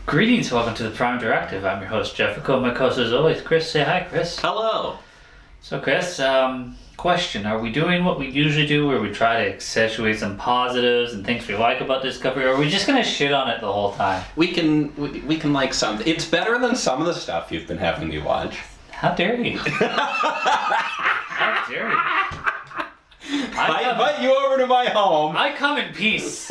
Greetings, welcome to the Prime Directive. I'm your host, Jeffico. My co-host as always, Chris. Say hi, Chris. Hello. So, Chris, question. Are we doing what we usually do where we try to accentuate some positives and things we like about Discovery, or are we just going to shit on it the whole time? We can like some. It's better than some of the stuff you've been having me watch. How dare you? How dare you? I invite you over to my home. I come in peace.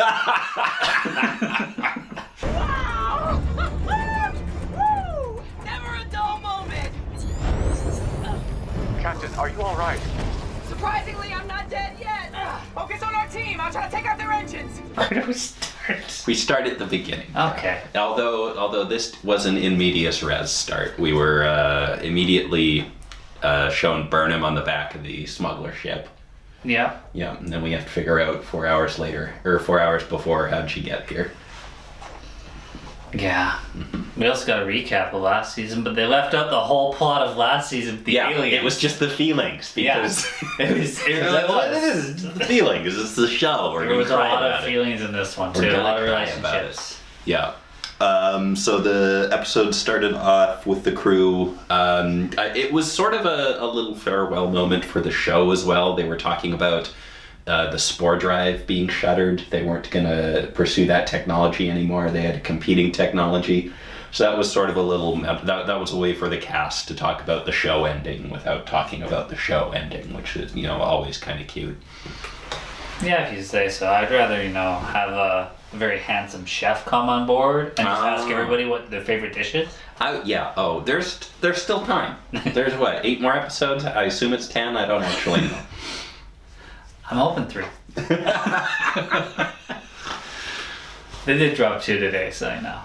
Never a dull moment. Captain, are you all right? Surprisingly, I'm not dead yet. Focus on our team. I'll try to take out their engines. Where do we start? We start at the beginning. Okay. Although this was an in medias res start, we were immediately shown Burnham on the back of the smuggler ship. Yeah. Yeah, and then we have to figure out 4 hours later, or 4 hours before, how'd she get here? Yeah. We also got a recap of last season, but they left out the whole plot of last season. The aliens. It was just the feelings because it was the feelings. It's the show. There was a lot of feelings in this one too. A lot of relationships. Yeah. So the episode started off with the crew. It was sort of a little farewell moment for the show as well. They were talking about the spore drive being shuttered. They weren't going to pursue that technology anymore. They had a competing technology. So that was sort of a little, that was a way for the cast to talk about the show ending without talking about the show ending, which is, always kind of cute. Yeah, if you say so. I'd rather, have a very handsome chef come on board and just ask everybody what their favorite dish is. There's still time. There's 8 more episodes? I assume it's 10. I don't actually know. I'm hoping 3. They did drop 2 today, so I know.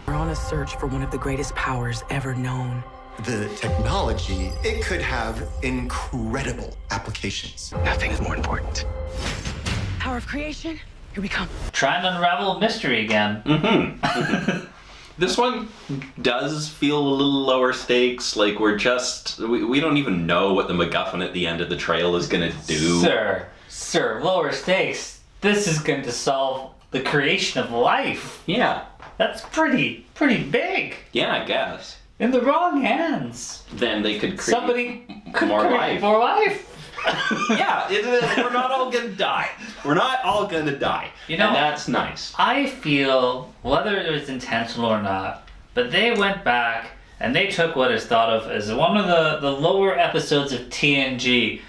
We're on a search for one of the greatest powers ever known. The technology, it could have incredible applications. Nothing is more important. Power of creation, here we come. Trying to unravel a mystery again. This one does feel a little lower stakes. Like we don't even know what the MacGuffin at the end of the trail is going to do. Sir, lower stakes. This is going to solve the creation of life. Yeah. That's pretty big. Yeah, I guess. In the wrong hands. Then they could create Somebody could more create life. More life. Yeah, we're not all gonna die. We're not all gonna die. And that's nice. I feel, whether it was intentional or not, but they went back and they took what is thought of as one of the lower episodes of TNG,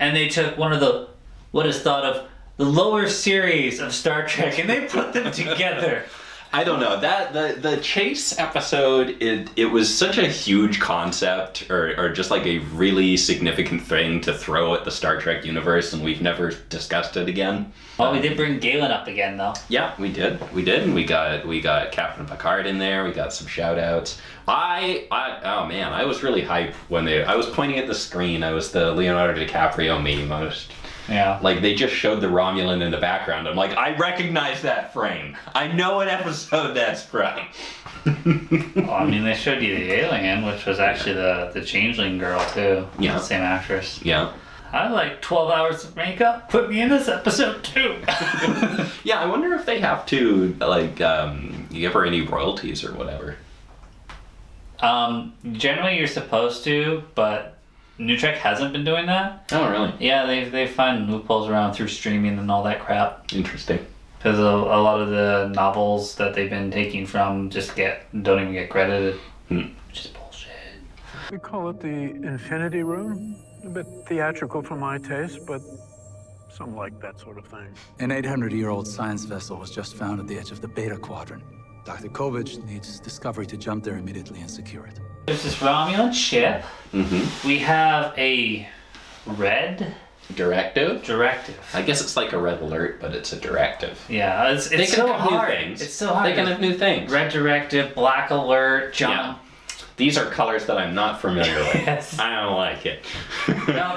and they took one of what is thought of the lower series of Star Trek, and they put them together. I don't know, that the chase episode, it was such a huge concept or just like a really significant thing to throw at the Star Trek universe, and we've never discussed it again. Well, we did bring Galen up again though. Yeah, we did, and we got Captain Picard in there. We got some shout outs. I was really hyped when I was pointing at the screen. I was the Leonardo DiCaprio meme. Yeah. Like, they just showed the Romulan in the background. I'm like, I recognize that frame. I know what episode that's from. Well, they showed you the alien, which was actually the changeling girl, too. Yeah. The same actress. Yeah. I like 12 hours of makeup. Put me in this episode, too. Yeah, I wonder if they have to, give her any royalties or whatever. Generally, you're supposed to, but New Trek hasn't been doing that. Oh, really? Yeah, they find loopholes around through streaming and all that crap. Interesting. Because a lot of the novels that they've been taking from don't even get credited, which is bullshit. We call it the Infinity Room. A bit theatrical for my taste, but some like that sort of thing. An 800-year-old science vessel was just found at the edge of the Beta Quadrant. Dr. Kovich needs Discovery to jump there immediately and secure it. There's this Romulan ship. Mm-hmm. We have a red Directive? Directive. I guess it's like a red alert, but it's a directive. Yeah, it's so hard. It's so hard. They can have new things. Red directive, black alert, jump. Yeah. These are colors that I'm not familiar with. Yes. I don't like it. No,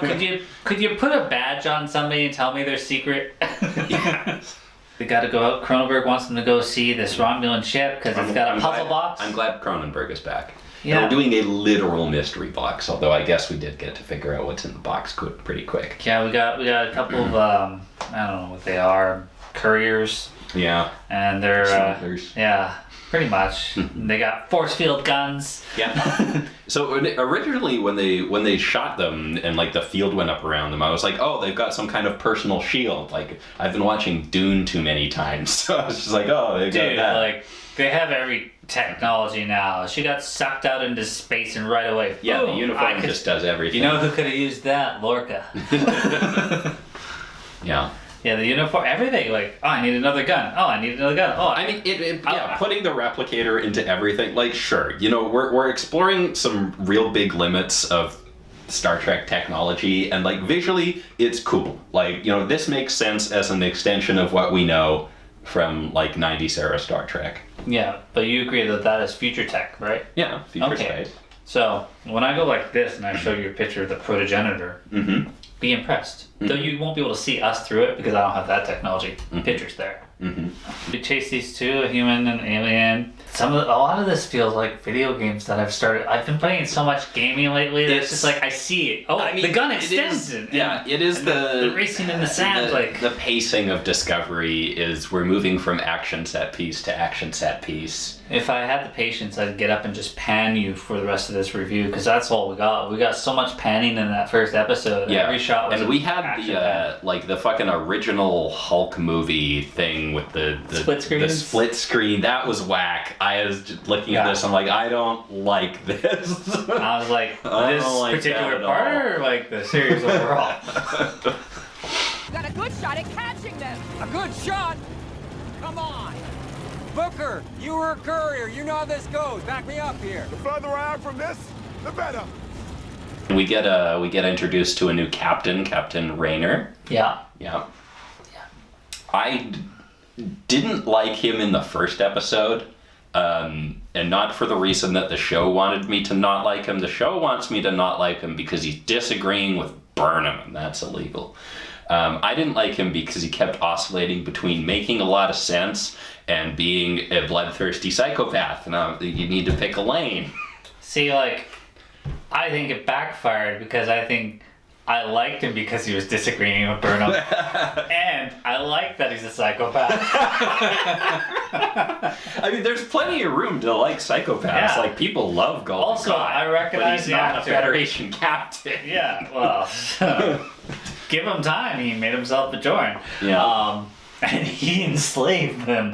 could you put a badge on somebody and tell me their secret? Yes. They got to go out. Cronenberg wants them to go see this Romulan ship because it's got a puzzle box. I'm glad Cronenberg is back. Yeah. And we're doing a literal mystery box, although I guess we did get to figure out what's in the box pretty quick. Yeah, we got a couple of I don't know what they are, couriers. Yeah. And they're smugglers. yeah. Pretty much. They got force field guns. Yeah. So originally, when they shot them and like the field went up around them, I was like, oh, they've got some kind of personal shield. Like I've been watching Dune too many times, so I was just like, oh, they've got that. Like they have every technology now. She got sucked out into space and right away. Yeah, the uniform just does everything. You know who could have used that? Lorca. Yeah. Yeah, the uniform, everything. Like, oh, I need another gun. Oh, I need another gun. Oh, I mean, putting the replicator into everything, like, sure, you know, we're exploring some real big limits of Star Trek technology, and like visually, it's cool. Like, you know, this makes sense as an extension of what we know from like 90s era Star Trek. Yeah, but you agree that is future tech, right? Yeah, future space. So when I go like this and I show you a picture of the protogenitor, be impressed. Though you won't be able to see us through it because I don't have that technology. Pictures there. We chase these two, a human and an alien. A lot of this feels like video games that I've been playing so much gaming lately that it's just like I see it. Oh, I mean, the gun extends. It is the racing in the sand. The pacing of Discovery is we're moving from action set piece to action set piece. If I had the patience, I'd get up and just pan you for the rest of this review because that's all we got. We got so much panning in that first episode. Yeah. Every shot was and we had the fucking original Hulk movie thing with the split screen. The split screen, that was whack. I was just looking at this, I'm like, I don't like this. I was like, this particular part or like the series overall? Got a good shot at catching them. A good shot? Come on. Booker, you were a courier. You know how this goes. Back me up here. The further I am from this, the better. We get introduced to a new captain, Captain Rayner. Yeah. I didn't like him in the first episode, and not for the reason that the show wanted me to not like him. The show wants me to not like him because he's disagreeing with Burnham, and that's illegal. I didn't like him because he kept oscillating between making a lot of sense and being a bloodthirsty psychopath. Now you need to pick a lane. See, like, I think it backfired because I think I liked him because he was disagreeing with Burnham. And I like that he's a psychopath. I mean, there's plenty of room to like psychopaths. Yeah. Like, people love Golden Also, God, I recognize but he's not a Federation captain. Yeah, well, give him time. He made himself a join. Yeah. And he enslaved them.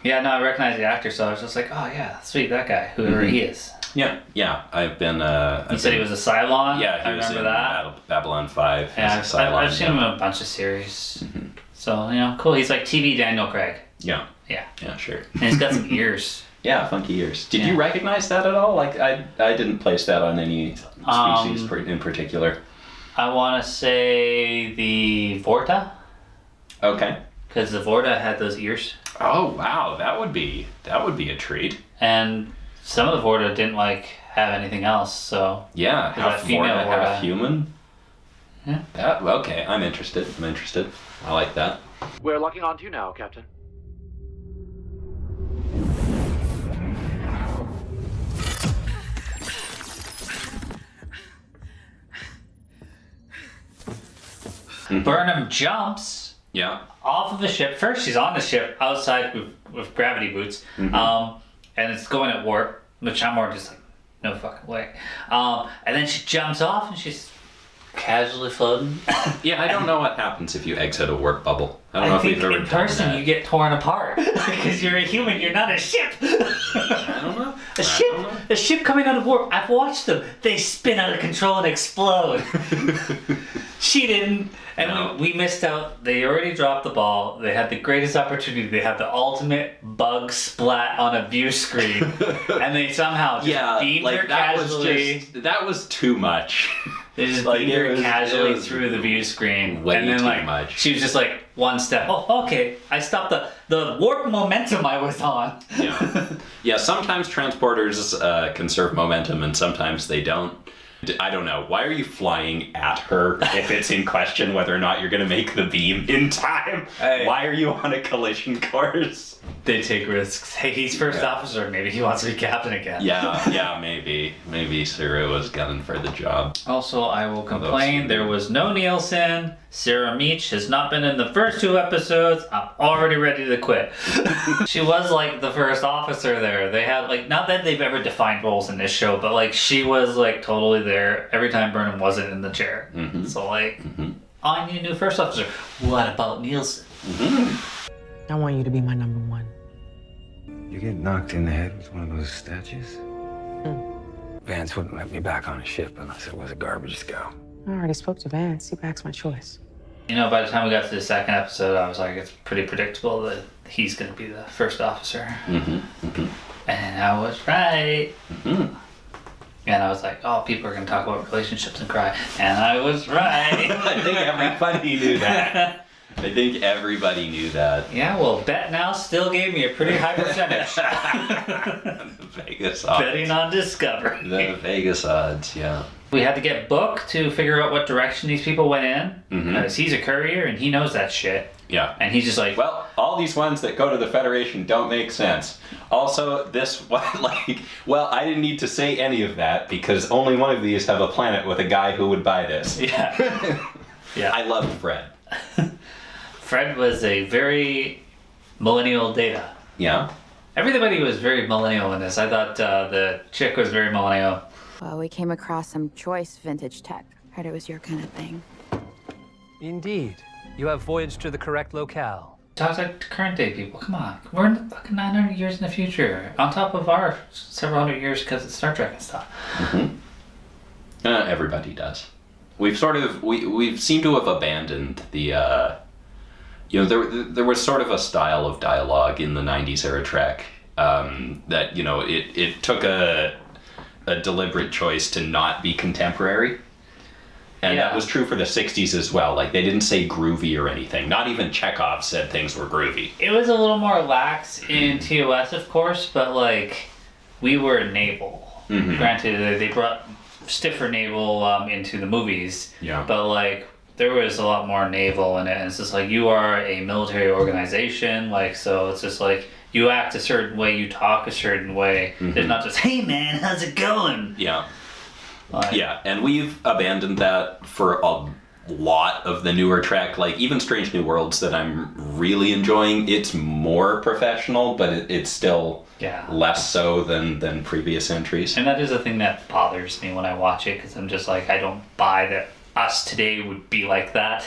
Yeah, no, I recognize the actor, so I was just like, oh yeah, sweet, that guy, whoever he is. Yeah, I've been... You said he was a Cylon? Yeah, he was in Babylon 5. Yeah, I've seen him in a bunch of series. So, you know, cool. He's like TV Daniel Craig. Yeah, sure. And he's got some ears. Yeah, funky ears. Did you recognize that at all? Like, I didn't place that on any species in particular. I want to say the Vorta. Okay. Because the Vorta had those ears. Oh wow, that would be a treat. And some of the Vorta didn't have anything else, so yeah, half Vorta, half human. Yeah. Okay, I'm interested. I like that. We're locking onto you now, Captain. Burnham jumps. Yeah. Off of the ship. First, she's on the ship outside with gravity boots, and it's going at warp, which I'm more just like, no fucking way. And then she jumps off and she's casually floating. Yeah, I don't know what happens if you exit a warp bubble. I don't know if we've ever done that. In person, you get torn apart because you're a human. You're not a ship. I don't know. A ship coming out of warp. I've watched them. They spin out of control and explode. She didn't. And we missed out. They already dropped the ball. They had the greatest opportunity. They had the ultimate bug splat on a view screen. And they somehow just beamed her casually. That was too much. They just beamed her casually through the view screen. Way and then too much. She was just like one step. Oh, okay. I stopped the warp momentum I was on. Yeah, sometimes transporters conserve momentum and sometimes they don't. I don't know. Why are you flying at her if it's in question whether or not you're going to make the beam in time? Hey. Why are you on a collision course? They take risks. Hey, he's first officer. Maybe he wants to be captain again. Yeah, maybe. Maybe Saru was gunning for the job. Also, I will complain, there was no Nielsen. Sarah Meach has not been in the first 2 episodes. I'm already ready to quit. She was like the first officer there. They had like, not that they've ever defined roles in this show, but like she was like totally there every time Burnham wasn't in the chair. Mm-hmm. So like, I need a new first officer. What about Nielsen? I want you to be my number 1. You get knocked in the head with one of those statues? Vance wouldn't let me back on a ship unless it was a garbage scow. I already spoke to Vance. He backs my choice. You know, by the time we got to the second episode, I was like, it's pretty predictable that he's going to be the first officer. And I was right. And I was like, oh, people are going to talk about relationships and cry. And I was right. I think everybody knew that. I think everybody knew that. Yeah, well, Bet Now still gave me a pretty high percentage. The Vegas odds. Betting on Discovery. The Vegas odds, yeah. We had to get Book to figure out what direction these people went in. Because he's a courier and he knows that shit. Yeah. And he's just like, well, all these ones that go to the Federation don't make sense. Also, this one, like, well, I didn't need to say any of that because only one of these have a planet with a guy who would buy this. yeah. Yeah. I loved Fred. Fred was a very millennial Data. Yeah. Everybody was very millennial in this. I thought the chick was very millennial. Well, we came across some choice vintage tech. Heard it was your kind of thing. Indeed. You have voyaged to the correct locale. Talk like current day people. Come on. We're in the fucking 900 years in the future. On top of our several hundred years because it's Star Trek and stuff. Everybody does. We've sort of, we've seemed to have abandoned the, you know, there was sort of a style of dialogue in the 90s era Trek that, you know, it took a deliberate choice to not be contemporary. And that was true for the 60s as well. Like, they didn't say groovy or anything. Not even Chekhov said things were groovy. It was a little more lax in TOS, of course, but, like, we were naval. Granted, they brought stiffer naval into the movies. Yeah. But, like, there was a lot more naval in it. And it's just like, you are a military organization. Like, so it's just like, you act a certain way, you talk a certain way. It's not just, hey, man, how's it going? Yeah. Yeah, and we've abandoned that for a lot of the newer Trek. Like, even Strange New Worlds that I'm really enjoying, it's more professional, but it's still less so than previous entries. And that is a thing that bothers me when I watch it, because I'm just like, I don't buy that us today would be like that,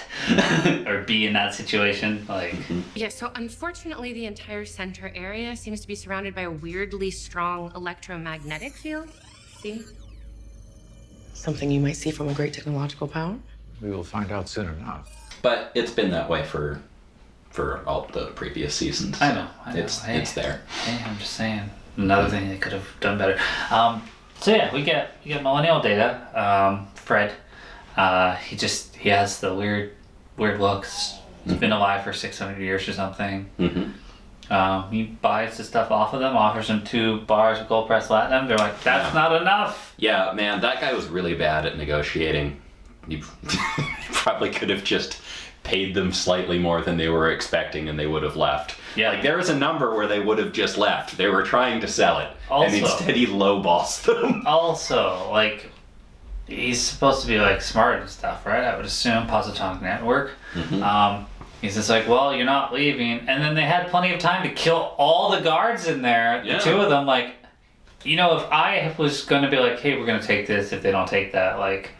or be in that situation. Like, Yeah, so unfortunately the entire center area seems to be surrounded by a weirdly strong electromagnetic field. See? Something you might see from a great technological power? We will find out soon enough. But it's been that way for all the previous seasons. I know. It's there. Hey, I'm just saying. Another thing they could have done better. So yeah, we get millennial Data. Fred. He has the weird looks. He's been alive for 600 years or something. He buys the stuff off of them, offers them 2 bars of gold pressed platinum. They're like, that's not enough. Yeah, man, that guy was really bad at negotiating. He probably could have just paid them slightly more than they were expecting and they would have left. Yeah. Like, there was a number where they would have just left. They were trying to sell it. Also, and instead he lowballs them. Also, like, he's supposed to be, like, smart and stuff, right? I would assume, Positonic Network. He's just like, well, you're not leaving. And then they had plenty of time to kill all the guards in there. Yeah. The 2 of them, like, you know, if I was going to be like, hey, we're going to take this, if they don't take that, like,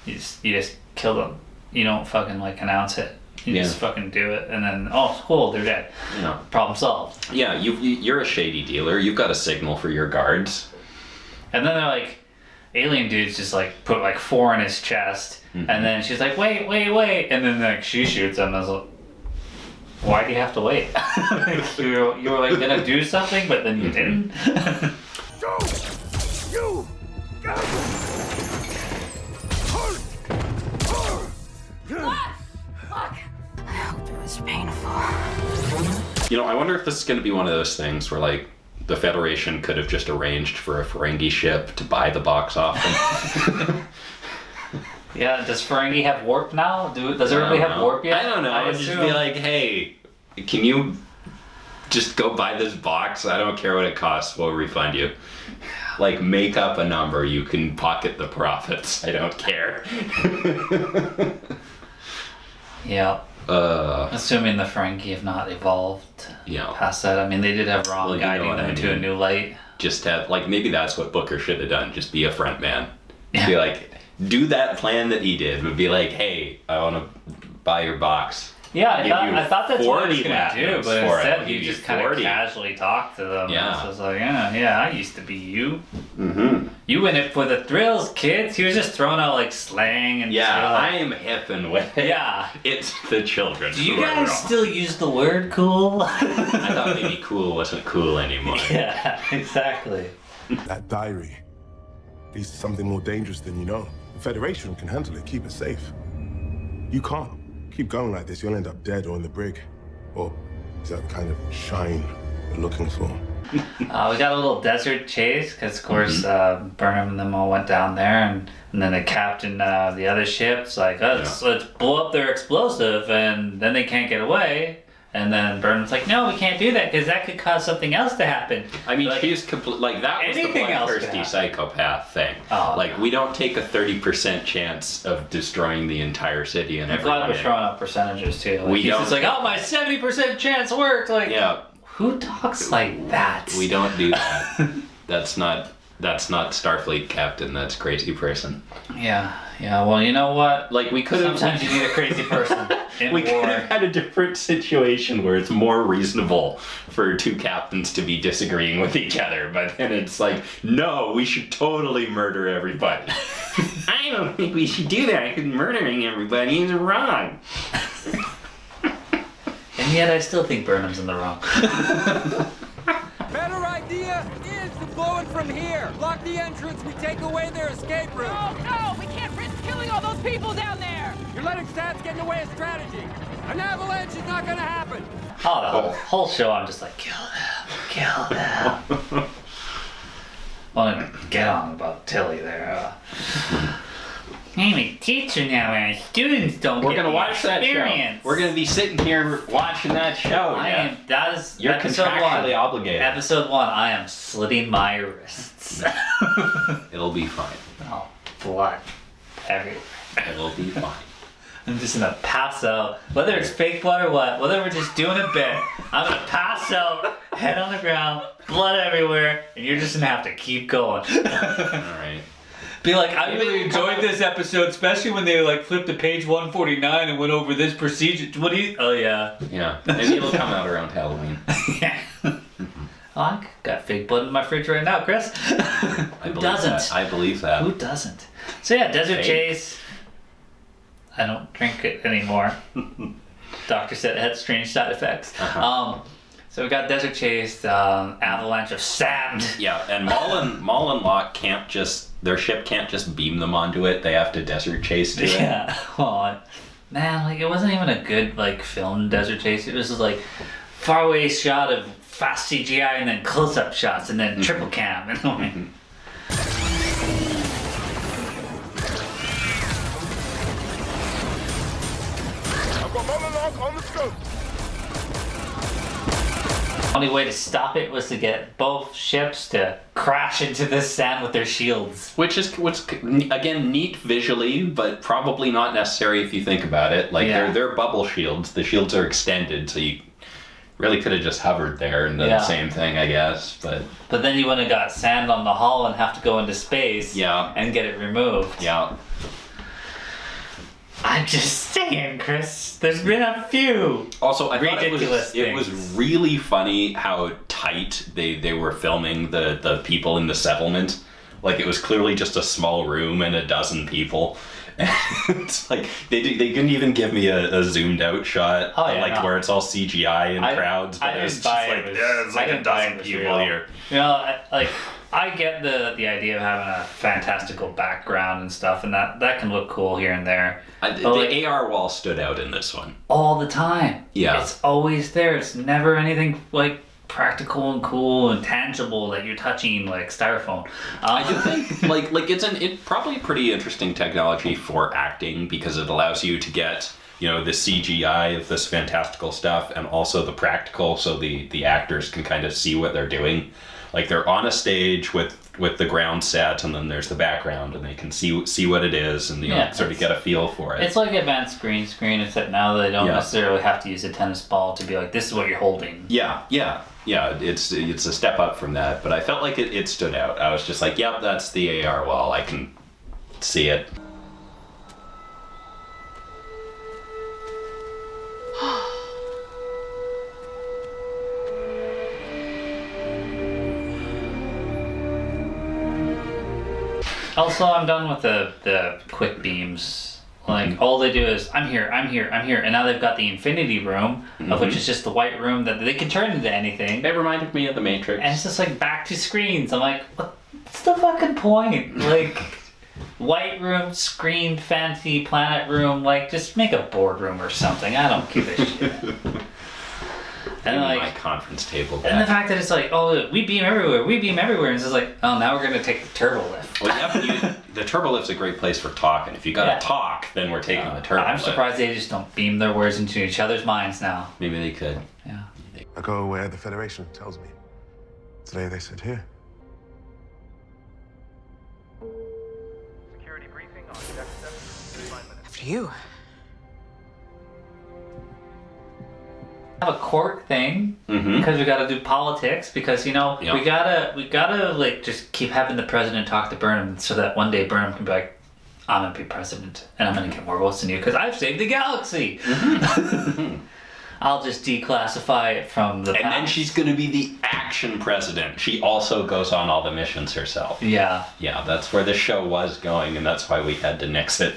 you just kill them. You don't fucking, like, announce it. You just fucking do it. And then, oh, cool, they're dead. Yeah. Problem solved. Yeah, you're a shady dealer. You've got a signal for your guards. And then they're like, alien dude's just, like, put, like, 4 in his chest. And then she's like, wait. And then, like, she shoots him. I was like, why do you have to wait? you were like gonna do something, but then you didn't. Go! You! What? Fuck! I hope it was painful. You know, I wonder if this is going to be one of those things where, like, the Federation could have just arranged for a Ferengi ship to buy the box off them. Yeah, does Ferengi have warp now? Does everybody have warp yet? I don't know. I'd just be like, hey, can you just go buy this box? I don't care what it costs. We'll refund you. Like, make up a number. You can pocket the profits. I don't care. Yeah. Assuming the Ferengi have not evolved past that. I mean, they did have Rom guiding them into a new light. Just have, like, maybe that's what Booker should have done. Just be a front man. Yeah. Be like, do that plan that he did. Would be like, hey, I want to buy your box. Yeah, I thought that's what he was going to do, but instead he just kind of 40. casually talked to them. Yeah. So I was like, yeah, I used to be you. Mm-hmm. You in it for the thrills, kids. He was just throwing out like slang and yeah, stuff. I am hip and with it. Yeah. It's the children. Do you guys still use the word cool? I thought maybe cool wasn't cool anymore. Yeah, exactly. That diary leads to something more dangerous than you know. The Federation can handle it, keep it safe. You can't. Keep going like this, you'll end up dead or in the brig. Or is that the kind of shine you're looking for? We got a little desert chase, because of course Burnham and them all went down there, and then the captain of the other ship's like, let's blow up their explosive, and then they can't get away. And then Burnham's like, no, we can't do that, because that could cause something else to happen. I mean, she's like, that was the bloodthirsty psychopath thing. Oh, like, we don't take a 30% chance of destroying the entire city and everything. I'm glad we're throwing out percentages, too. Like, he's just like, oh, my 70% chance worked. Like, who talks like that? We don't do that. That's not Starfleet captain. That's crazy person. Yeah. Well, you know what? Like, we could have. Sometimes you need a crazy person in war. We could have had a different situation where it's more reasonable for two captains to be disagreeing with each other, but then it's like, no, we should totally murder everybody. I don't think we should do that, because murdering everybody is wrong. And yet I still think Burnham's in the wrong. Better idea is to blow it from here. Block the entrance, we take away their escape route. No, we can't risk killing all those people down there. You're letting stats get in the way of strategy. An avalanche is not gonna happen. Oh, the whole show I'm just like, kill them. Well, anyway, get on about Tilly there. I'm a teacher now, and students don't We're get gonna watch that show. We're gonna be sitting here watching that show. You're contractually obligated. Episode 1, I am slitting my wrists. It'll be fine. Oh, blood everywhere. It'll be fine. I'm just gonna pass out. Whether it's fake blood or what, whether we're just doing a bit, I'm gonna pass out, head on the ground, blood everywhere, and you're just gonna have to keep going. Alright. Be like, I really enjoyed this episode, especially when they like flipped to page 149 and went over this procedure. What do you? Oh yeah. Yeah. Maybe it'll come out around Halloween. Yeah. Oh, I got fake blood in my fridge right now, Chris. Who doesn't? I believe that. Who doesn't? So yeah, desert chase. I don't drink it anymore. Doctor said it had strange side effects. So we got desert chase, avalanche of sand. Yeah, and Moll and Locke can't just, their ship can't just beam them onto it. They have to desert chase to it. Yeah, well, man, like it wasn't even a good like filmed desert chase. It was just like far away shot of fast CGI and then close up shots and then triple cam and like. I've got Moll and Locke on the scope. The only way to stop it was to get both ships to crash into this sand with their shields. Which is, again, neat visually, but probably not necessary if you think about it. Like, they're bubble shields. The shields are extended, so you really could have just hovered there and done the same thing, I guess. But then you wouldn't have got sand on the hull and have to go into space and get it removed. Yeah. I'm just saying, Chris. There's been a few. Also, I thought ridiculous it was really funny how tight they were filming the people in the settlement. Like, it was clearly just a small room and a dozen people. And it's like they couldn't even give me a zoomed out shot, where it's all CGI and crowds. But it was just like there's like a dozen people here. You know, I get the idea of having a fantastical background and stuff, and that can look cool here and there. The AR wall stood out in this one all the time. Yeah, it's always there. It's never anything like practical and cool and tangible that you're touching like styrofoam. I do think like it's probably pretty interesting technology for acting because it allows you to get, you know, the CGI of this fantastical stuff and also the practical, so the actors can kind of see what they're doing. Like they're on a stage with the ground set, and then there's the background, and they can see what it is, and sort of get a feel for it. It's like advanced green screen, except now they don't necessarily have to use a tennis ball to be like, this is what you're holding. Yeah. It's a step up from that, but I felt like it stood out. I was just like, yep, that's the AR wall. I can see it. Also, I'm done with the quick beams. Like, all they do is, I'm here, and now they've got the infinity room, of which is just the white room that they can turn into anything. It reminded me of the Matrix. And it's just like back to screens. I'm like, what's the fucking point? Like, white room, screen, fancy planet room, like, just make a boardroom or something. I don't give a shit. And like my conference table back. And the fact that it's like, oh, we beam everywhere, and it's just like, oh, now we're gonna take the turbo lift. Well, the turbo lift's a great place for talking. If you gotta talk, then we're taking the turbo lift. I'm surprised they just don't beam their words into each other's minds now. Maybe they could. Yeah. I go where the Federation tells me. Today they said here. Security briefing on deck 7, 5 minutes. After you. Have a court thing because we got to do politics because we gotta like just keep having the president talk to Burnham so that one day Burnham can be like, I'm gonna be president and I'm gonna get more votes than you because I've saved the galaxy. I'll just declassify it from the past. And then she's gonna be the action president. She also goes on all the missions herself. Yeah, that's where the show was going, and that's why we had to nix it.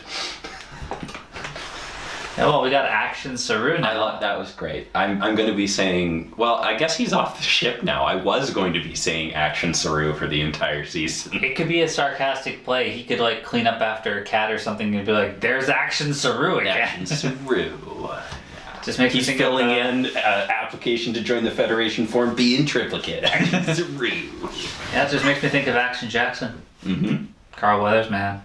Yeah, well, we got Action Saru now. I thought that was great. I'm going to be saying, well, I guess he's off the ship now. I was going to be saying Action Saru for the entire season. It could be a sarcastic play. He could like clean up after a cat or something and be like, "There's Action Saru again." Action Saru. Just makes He's you think filling of, in application to join the Federation form B in triplicate. Action Saru. Yeah, it just makes me think of Action Jackson. Carl Weathers, man.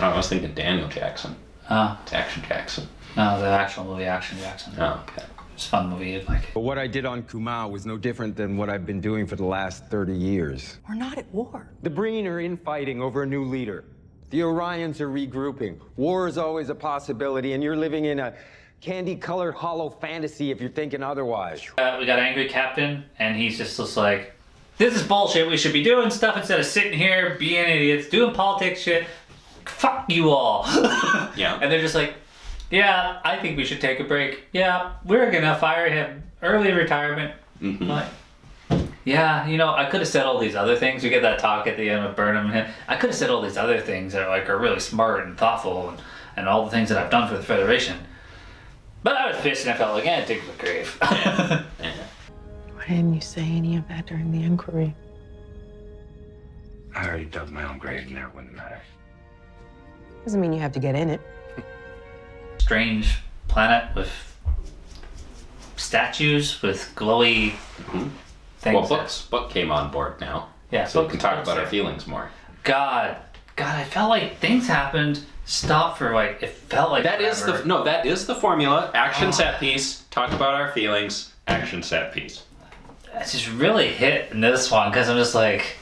I was thinking Daniel Jackson. Oh. It's Action Jackson. No, the actual movie Action Jackson. Oh, okay. It's a fun movie. You'd like it. But what I did on Kumau was no different than what I've been doing for the last 30 years. We're not at war. The Breen are infighting over a new leader. The Orions are regrouping. War is always a possibility, and you're living in a candy-colored hollow fantasy if you're thinking otherwise. We got Angry Captain, and he's just like, this is bullshit. We should be doing stuff instead of sitting here being idiots, doing politics shit. Fuck you all. Yeah. And they're just like, yeah, I think we should take a break. Yeah, we're gonna fire him. Early retirement. Like, yeah, I could have said all these other things. We get that talk at the end of Burnham and him. I could have said all these other things that are really smart and thoughtful and all the things that I've done for the Federation. But I was pissed and I felt like, dig the grave. Why didn't you say any of that during the inquiry? I already dug my own grave and that wouldn't matter. Doesn't mean you have to get in it. Strange planet with statues with glowy things. Well, Book came on board now. Yeah, so we can talk about our feelings more. God, I felt like things happened, stopped for like, it felt like that forever. That is the formula. Action set piece, talk about our feelings, action set piece. It's just really hit in this one because I'm just like,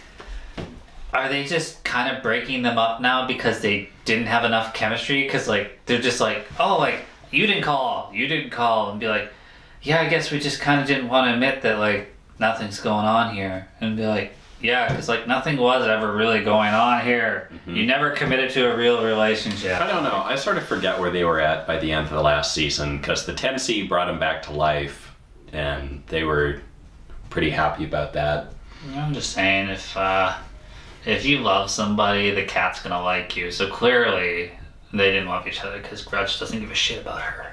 are they just kind of breaking them up now because they didn't have enough chemistry? Because like they're just like, oh, like you didn't call, and be like, yeah, I guess we just kind of didn't want to admit that like nothing's going on here, and be like, yeah, because like nothing was ever really going on here. You never committed to a real relationship. I don't know. I sort of forget where they were at by the end of the last season because the 10C brought them back to life, and they were pretty happy about that. I'm just saying, if you love somebody, the cat's gonna like you. So clearly, they didn't love each other because Grudge doesn't give a shit about her.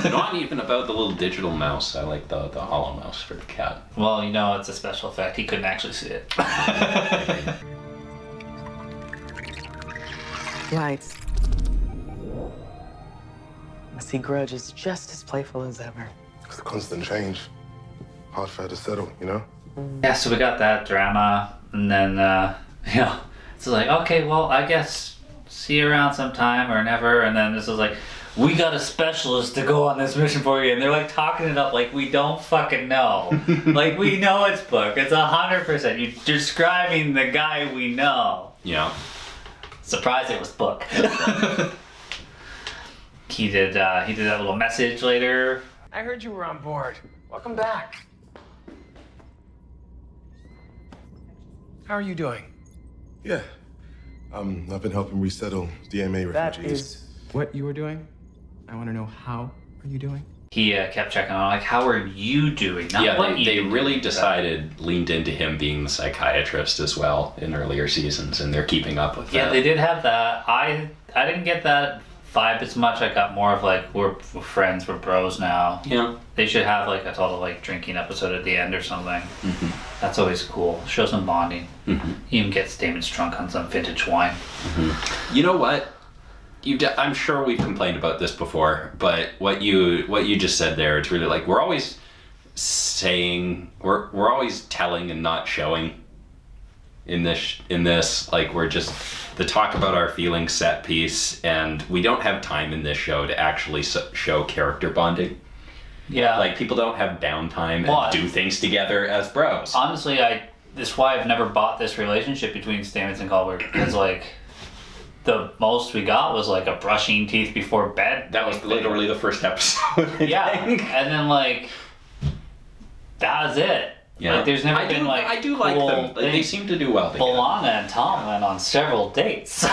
Not even about the little digital mouse. I like the hollow mouse for the cat. Well, it's a special effect. He couldn't actually see it. Lights. I see Grudge is just as playful as ever. It's the constant change. hard for her to settle, you know? Yeah, so we got that drama, and then, it's like, okay, well, I guess see you around sometime or never, and then this was like, we got a specialist to go on this mission for you, and they're like talking it up like we don't fucking know. Like, we know it's Book, it's 100%. You're describing the guy we know. Yeah. Surprised it was Book. He did that little message later. I heard you were on board. Welcome back. How are you doing? Yeah. I've been helping resettle DMA That refugees. is what you were doing? I want to know how are you doing? He kept checking on, like, how are you doing? Not what they you really doing. leaned into him being the psychiatrist as well in earlier seasons, and they're keeping up with that. Yeah, they did have that. I didn't get that vibe as much. I got more of like, we're friends, we're bros now. Yeah. They should have like a total like drinking episode at the end or something. Mm-hmm. That's always cool. Show some bonding. Mm-hmm. Even get Stamets drunk on some vintage wine. Mm-hmm. You know what? I'm sure we've complained about this before, but what you just said there, it's really like we're always telling and not showing in this like we're just the talk about our feelings set piece, and we don't have time in this show to actually show character bonding. Yeah, like people don't have downtime and do things together as bros. Honestly, this is why I've never bought this relationship between Stamets and Culber, because like the most we got was like a brushing teeth before bed. That was literally the first episode. Yeah, and then like that was it. Yeah. Like there's never been like I do like them. They seem to do well together. Belana and Tom went on several dates.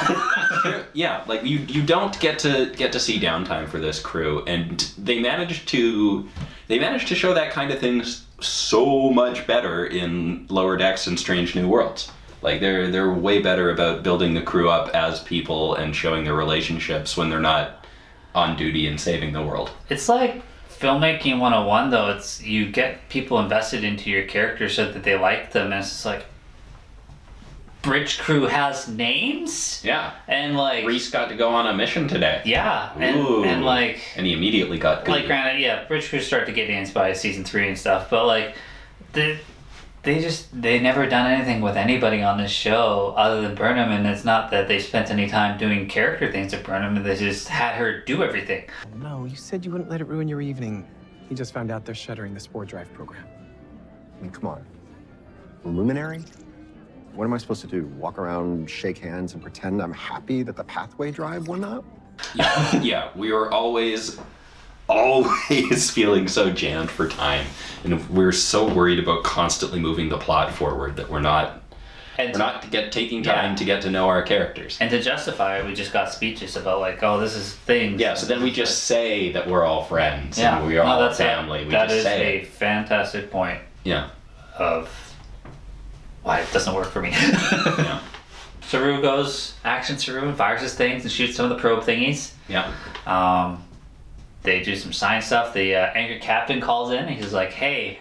Yeah, like you don't get to see downtime for this crew, and they managed to show that kind of thing so much better in Lower Decks and Strange New Worlds. Like they're way better about building the crew up as people and showing their relationships when they're not on duty and saving the world. It's like filmmaking 101 though. It's you get people invested into your characters so that they like them, and it's just like bridge crew has names. Yeah. And like Reese got to go on a mission today. Yeah. Ooh. And like and he immediately got good. Like granted, yeah, bridge crews start to get names by season 3 and stuff, but like they never done anything with anybody on this show other than Burnham, and it's not that they spent any time doing character things with Burnham, they just had her do everything. No, you said you wouldn't let it ruin your evening. You just found out they're shuttering the Spore Drive program. I mean, come on. Luminary? What am I supposed to do? Walk around, shake hands, and pretend I'm happy that the pathway drive went up? Yeah, we were always feeling so jammed for time, and we're so worried about constantly moving the plot forward that we're not taking time to get to know our characters. And to justify it, we just got speeches about like, oh, this is things. Yeah, so then we just say that we're all friends Yeah. and we are all that's family. That is a fantastic point. Yeah. Of why it doesn't work for me. Yeah. Saru goes, action Saru, and fires his things and shoots some of the probe thingies. Yeah. They do some science stuff. The anchor captain calls in and he's like, hey,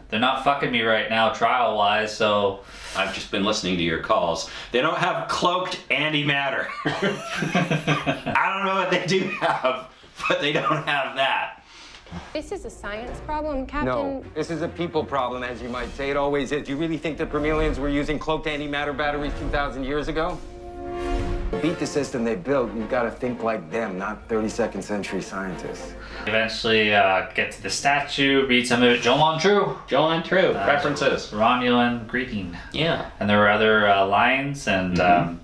they're not fucking me right now trial-wise, so... I've just been listening to your calls. They don't have cloaked antimatter. I don't know what they do have, but they don't have that. This is a science problem, Captain. No, this is a people problem, as you might say. It always is. Do you really think the Promelians were using cloaked antimatter batteries 2,000 years ago? To beat the system they built, you've got to think like them, not 32nd century scientists. Eventually get to the statue, read some of it. Jolan True. References. Romulan greeting. Yeah. And there were other lines and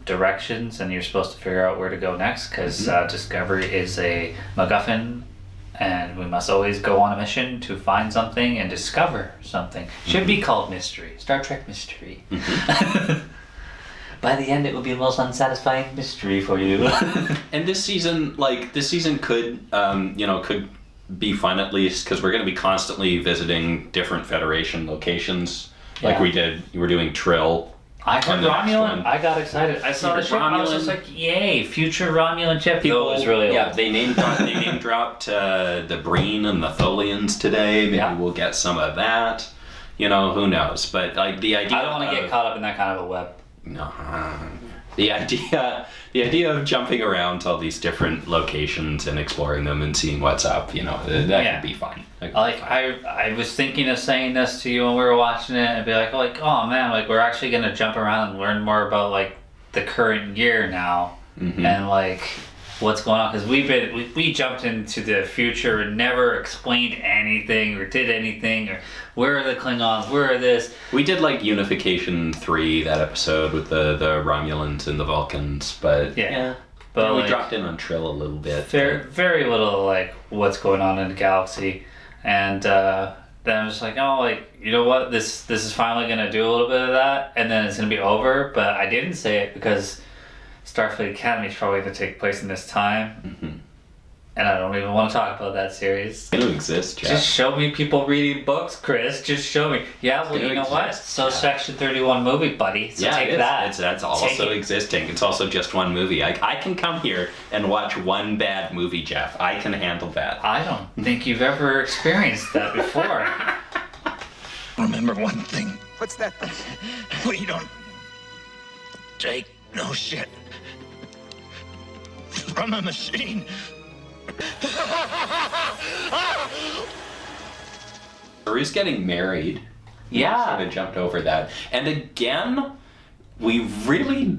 directions, and you're supposed to figure out where to go next, because Discovery is a MacGuffin, and we must always go on a mission to find something and discover something. Should be called mystery. Star Trek mystery. By the end, it will be the most unsatisfying mystery for you. And this season could be fun, at least, because we're going to be constantly visiting different Federation locations. Like you were doing Trill. I heard Romulan. I got excited. I saw the ship. I was just like, "Yay, future Romulan ship!" People, it was really old. Yeah, they name dropped the Breen and the Tholians today. Maybe we'll get some of that. Who knows? But like the idea. I don't want to get caught up in that kind of a web. No, The idea of jumping around to all these different locations and exploring them and seeing what's up, that could be fun. I was thinking of saying this to you when we were watching it and be like, oh man, like we're actually gonna jump around and learn more about like the current year now and like what's going on, because we jumped into the future and never explained anything or did anything, or where are the Klingons, where are this. We did like Unification 3, that episode with the Romulans and the Vulcans, but but we like, dropped in on Trill a little bit. Very little like what's going on in the galaxy, and then I'm just like, oh, like, you know what, this is finally gonna do a little bit of that, and then it's gonna be over. But I didn't say it because Starfleet Academy is probably going to take place in this time. And I don't even want to talk about that series. It don't exist, Jeff. Just show me people reading books, Chris. Just show me. Yeah, well, you know what? So Section 31 movie, buddy. So take that. That's also existing. It's also just one movie. I can come here and watch one bad movie, Jeff. I can handle that. I don't think you've ever experienced that before. Remember one thing. What's that? We don't take no shit from a machine. Saru's getting married. Yeah. Sort of jumped over that. And again, we really...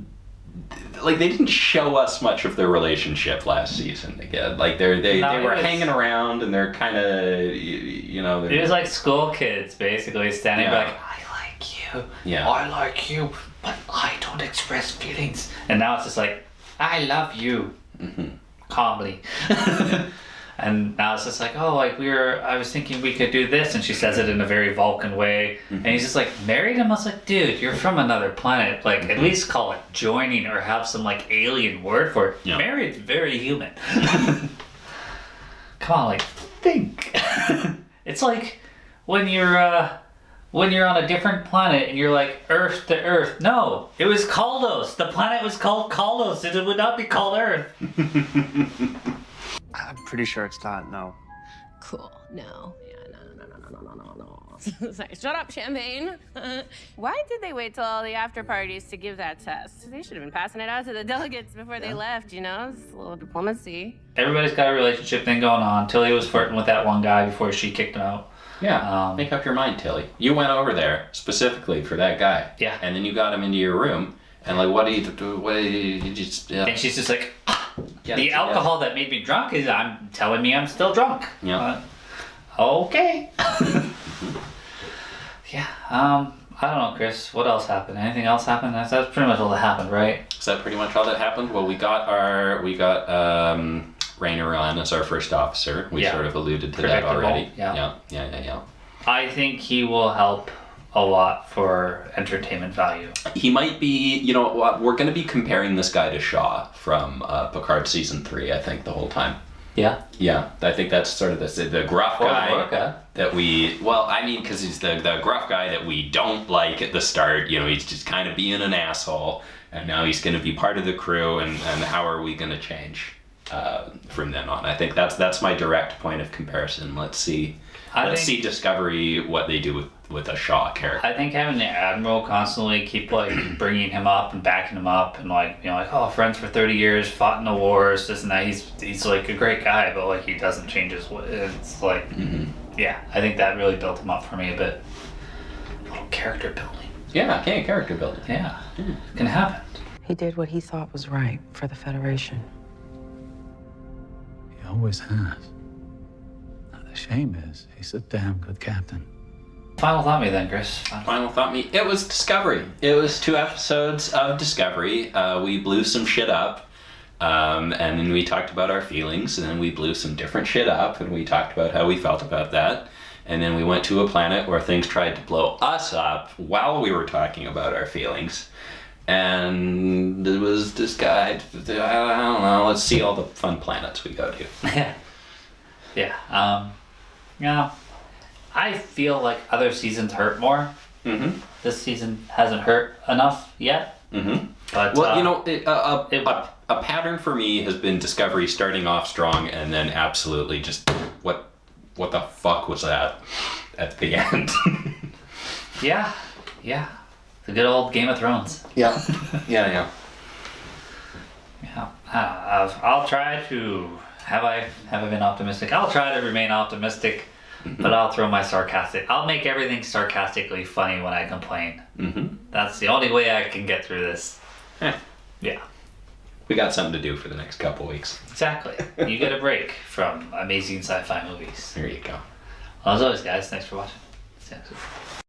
Like, they didn't show us much of their relationship last season again. Like, they were hanging around and they're kind of, It was like school kids, basically, standing back, I like you. Yeah. I like you, but I don't express feelings. And now it's just like, I love you. Calmly. And now it's just like, oh, like I was thinking we could do this, and she says it in a very Vulcan way, and he's just like, married him? I was like, dude, you're from another planet, like at least call it joining or have some like alien word for it. Yeah. Married's very human. Come on, like think. It's like when you're on a different planet and you're like Earth to Earth. No, it was Kaldos. The planet was called Kaldos. It would not be called Earth. I'm pretty sure it's not, no. Cool. No. Yeah, no. Sorry, shut up, Champagne. Why did they wait till all the after parties to give that test? They should have been passing it out to the delegates before they left, It's a little diplomacy. Everybody's got a relationship thing going on. Tilly was flirting with that one guy before she kicked him out. Yeah, make up your mind, Tilly. You went over there specifically for that guy. Yeah. And then you got him into your room, and like, what do you just... Yeah. And she's just like, the alcohol that made me drunk is telling me I'm still drunk. Yeah. Okay. Yeah. I don't know, Chris. What else happened? Anything else happened? That's pretty much all that happened, right? Is that pretty much all that happened? Well, we got Rayner on as our first officer. We sort of alluded to that already. Yeah. I think he will help a lot for entertainment value. He might be, we're going to be comparing this guy to Shaw from Picard Season 3, I think, the whole time. Yeah? Yeah, I think that's sort of the gruff guy that we... Well, I mean, because he's the gruff guy that we don't like at the start. He's just kind of being an asshole, and now he's going to be part of the crew, and how are we going to change from then on? I think that's my direct point of comparison. Let's see Discovery, what they do with a Shaw character. I think having the Admiral constantly keep like bringing him up and backing him up and friends for 30 years, fought in the wars, this and that. He's like a great guy, but like he doesn't change his way. It's like, I think that really built him up for me a bit. A little character building. Yeah, character building. Yeah, it can happen. He did what he thought was right for the Federation. He always has. The shame is, he's a damn good captain. Final thought me then, Chris. Final thought me. It was Discovery. It was 2 episodes of Discovery. We blew some shit up, and then we talked about our feelings, and then we blew some different shit up, and we talked about how we felt about that. And then we went to a planet where things tried to blow us up while we were talking about our feelings. And it was this guy, I don't know, let's see all the fun planets we go to. Yeah. I feel like other seasons hurt more. Mm-hmm. This season hasn't hurt enough yet. Mm-hmm. But, a pattern for me has been Discovery starting off strong and then absolutely just, what the fuck was that at the end? Yeah. The good old Game of Thrones. Yeah. I'll try to. Have I been optimistic? I'll try to remain optimistic, but I'll throw my sarcastic. I'll make everything sarcastically funny when I complain. That's the only way I can get through this. Yeah. We got something to do for the next couple weeks. Exactly. You get a break from amazing sci-fi movies. There you go. Well, as always, guys, thanks for watching. See you next week.